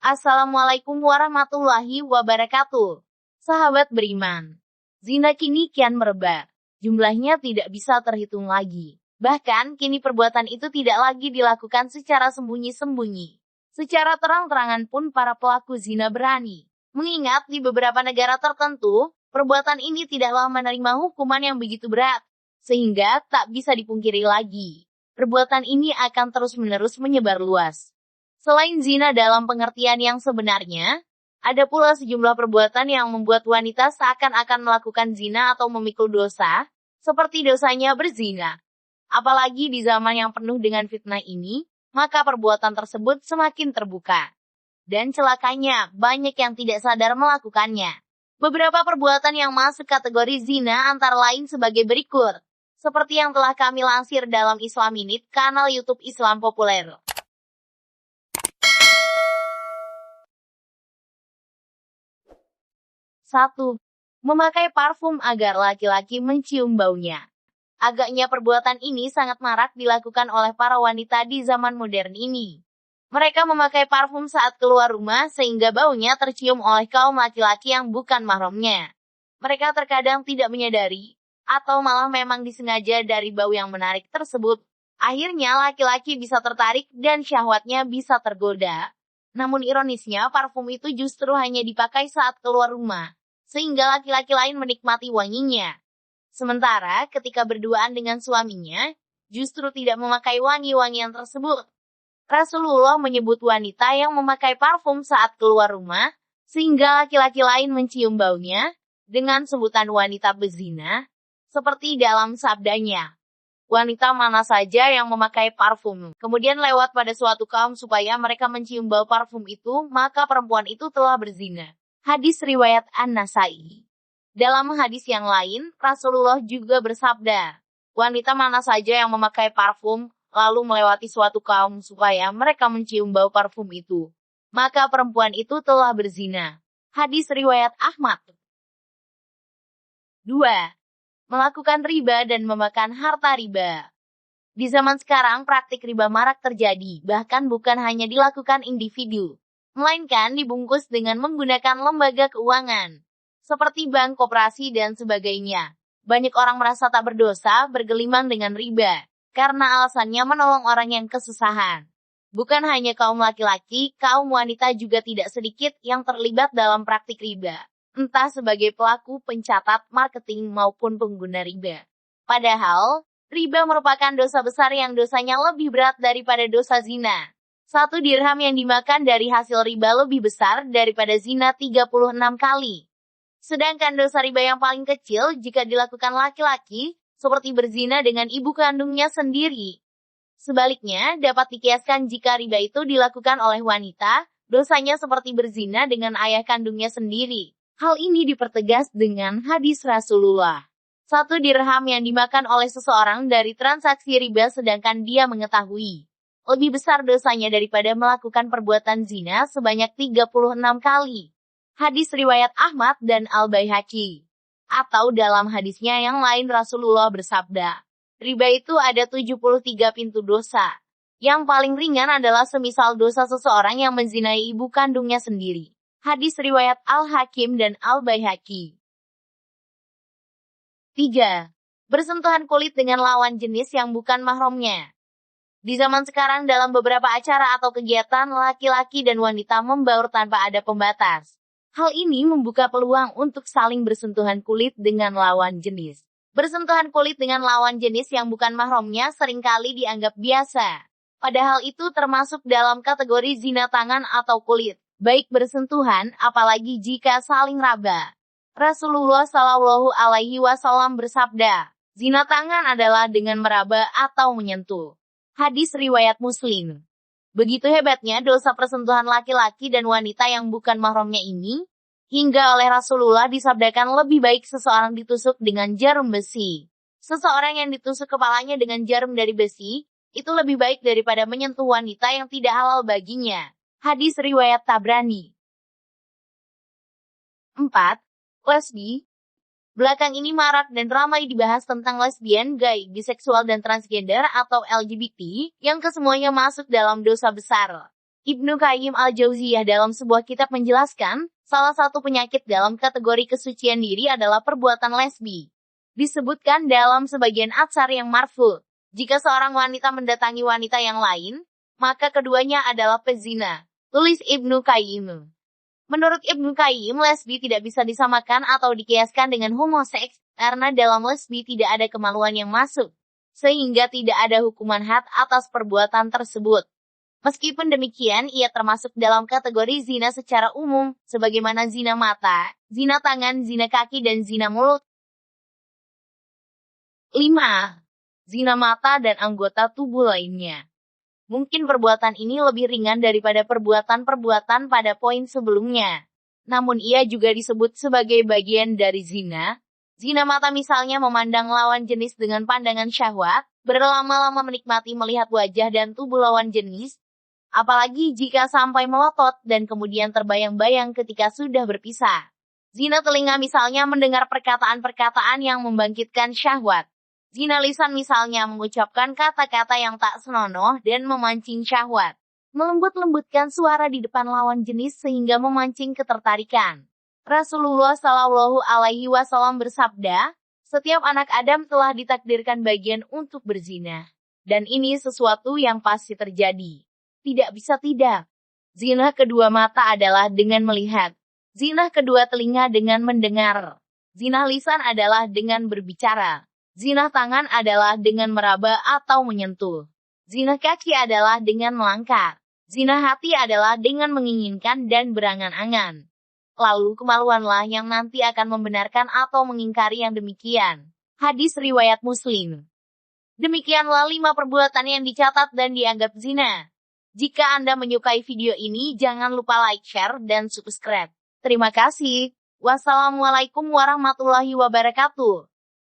Assalamualaikum warahmatullahi wabarakatuh. Sahabat beriman, zina kini kian merebak. Jumlahnya tidak bisa terhitung lagi. Bahkan kini perbuatan itu tidak lagi dilakukan secara sembunyi-sembunyi. Secara terang-terangan pun para pelaku zina berani. Mengingat di beberapa negara tertentu, perbuatan ini tidaklah menerima hukuman yang begitu berat. Sehingga tak bisa dipungkiri lagi. Perbuatan ini akan terus-menerus menyebar luas. Selain zina dalam pengertian yang sebenarnya, ada pula sejumlah perbuatan yang membuat wanita seakan-akan melakukan zina atau memikul dosa, seperti dosanya berzina. Apalagi di zaman yang penuh dengan fitnah ini, maka perbuatan tersebut semakin terbuka. Dan celakanya, banyak yang tidak sadar melakukannya. Beberapa perbuatan yang masuk kategori zina antara lain sebagai berikut. Seperti yang telah kami lansir dalam Islam Minute, kanal YouTube Islam Populer. 1. Memakai parfum agar laki-laki mencium baunya. Agaknya perbuatan ini sangat marak dilakukan oleh para wanita di zaman modern ini. Mereka memakai parfum saat keluar rumah sehingga baunya tercium oleh kaum laki-laki yang bukan mahramnya. Mereka terkadang tidak menyadari, atau malah memang disengaja dari bau yang menarik tersebut. Akhirnya laki-laki bisa tertarik dan syahwatnya bisa tergoda. Namun ironisnya parfum itu justru hanya dipakai saat keluar rumah, sehingga laki-laki lain menikmati wanginya. Sementara ketika berduaan dengan suaminya, justru tidak memakai wangi-wangian tersebut. Rasulullah menyebut wanita yang memakai parfum saat keluar rumah, sehingga laki-laki lain mencium baunya, dengan sebutan wanita bezina, seperti dalam sabdanya. Wanita mana saja yang memakai parfum, kemudian lewat pada suatu kaum supaya mereka mencium bau parfum itu, maka perempuan itu telah berzina. Hadis riwayat An-Nasai. Dalam hadis yang lain, Rasulullah juga bersabda, wanita mana saja yang memakai parfum, lalu melewati suatu kaum supaya mereka mencium bau parfum itu, maka perempuan itu telah berzina. Hadis riwayat Ahmad. 2. Melakukan riba dan memakan harta riba. Di zaman sekarang praktik riba marak terjadi, bahkan bukan hanya dilakukan individu, melainkan dibungkus dengan menggunakan lembaga keuangan, seperti bank, koperasi, dan sebagainya. Banyak orang merasa tak berdosa bergelimang dengan riba, karena alasannya menolong orang yang kesusahan. Bukan hanya kaum laki-laki, kaum wanita juga tidak sedikit yang terlibat dalam praktik riba, entah sebagai pelaku, pencatat, marketing, maupun pengguna riba. Padahal, riba merupakan dosa besar yang dosanya lebih berat daripada dosa zina. 1 dirham yang dimakan dari hasil riba lebih besar daripada zina 36 kali. Sedangkan dosa riba yang paling kecil jika dilakukan laki-laki, seperti berzina dengan ibu kandungnya sendiri. Sebaliknya, dapat dikiaskan jika riba itu dilakukan oleh wanita, dosanya seperti berzina dengan ayah kandungnya sendiri. Hal ini dipertegas dengan hadis Rasulullah. 1 dirham yang dimakan oleh seseorang dari transaksi riba sedangkan dia mengetahui lebih besar dosanya daripada melakukan perbuatan zina sebanyak 36 kali. Hadis riwayat Ahmad dan Al-Baihaqi. Atau dalam hadisnya yang lain Rasulullah bersabda, riba itu ada 73 pintu dosa. Yang paling ringan adalah semisal dosa seseorang yang menzinai ibu kandungnya sendiri. Hadis riwayat Al-Hakim dan Al-Baihaqi. 3. Bersentuhan kulit dengan lawan jenis yang bukan mahramnya. Di zaman sekarang dalam beberapa acara atau kegiatan laki-laki dan wanita membaur tanpa ada pembatas. Hal ini membuka peluang untuk saling bersentuhan kulit dengan lawan jenis. Bersentuhan kulit dengan lawan jenis yang bukan mahramnya seringkali dianggap biasa. Padahal itu termasuk dalam kategori zina tangan atau kulit. Baik bersentuhan, apalagi jika saling raba. Rasulullah Shallallahu Alaihi Wasallam bersabda, zina tangan adalah dengan meraba atau menyentuh. Hadis riwayat Muslim. Begitu hebatnya dosa persentuhan laki-laki dan wanita yang bukan mahramnya ini, hingga oleh Rasulullah disabdakan lebih baik seseorang ditusuk dengan jarum besi. Seseorang yang ditusuk kepalanya dengan jarum dari besi, itu lebih baik daripada menyentuh wanita yang tidak halal baginya. Hadis riwayat Tabrani. 4. Lesbi. Belakang ini marak dan ramai dibahas tentang lesbian, gay, biseksual dan transgender atau LGBT, yang kesemuanya masuk dalam dosa besar. Ibnu Qayyim al-Jauziyah dalam sebuah kitab menjelaskan, salah satu penyakit dalam kategori kesucian diri adalah perbuatan lesbi. Disebutkan dalam sebagian atsar yang marfu, jika seorang wanita mendatangi wanita yang lain, maka keduanya adalah pezina. Tulis Ibnu Qayyim. Menurut Ibnu Qayyim, lesbi tidak bisa disamakan atau dikiaskan dengan homoseks, karena dalam lesbi tidak ada kemaluan yang masuk, sehingga tidak ada hukuman had atas perbuatan tersebut. Meskipun demikian, ia termasuk dalam kategori zina secara umum, sebagaimana zina mata, zina tangan, zina kaki, dan zina mulut. 5. Zina mata dan anggota tubuh lainnya. Mungkin perbuatan ini lebih ringan daripada perbuatan-perbuatan pada poin sebelumnya. Namun ia juga disebut sebagai bagian dari zina. Zina mata misalnya memandang lawan jenis dengan pandangan syahwat, berlama-lama menikmati melihat wajah dan tubuh lawan jenis, apalagi jika sampai melotot dan kemudian terbayang-bayang ketika sudah berpisah. Zina telinga misalnya mendengar perkataan-perkataan yang membangkitkan syahwat. Zina lisan misalnya mengucapkan kata-kata yang tak senonoh dan memancing syahwat. Melembut-lembutkan suara di depan lawan jenis sehingga memancing ketertarikan. Rasulullah Shallallahu Alaihi Wasallam bersabda, setiap anak Adam telah ditakdirkan bagian untuk berzina. Dan ini sesuatu yang pasti terjadi. Tidak bisa tidak. Zina kedua mata adalah dengan melihat. Zina kedua telinga dengan mendengar. Zina lisan adalah dengan berbicara. Zina tangan adalah dengan meraba atau menyentuh. Zina kaki adalah dengan melangkah. Zina hati adalah dengan menginginkan dan berangan-angan. Lalu kemaluanlah yang nanti akan membenarkan atau mengingkari yang demikian. Hadis riwayat Muslim. Demikianlah 5 perbuatan yang dicatat dan dianggap zina. Jika Anda menyukai video ini, jangan lupa like, share, dan subscribe. Terima kasih. Wassalamualaikum warahmatullahi wabarakatuh.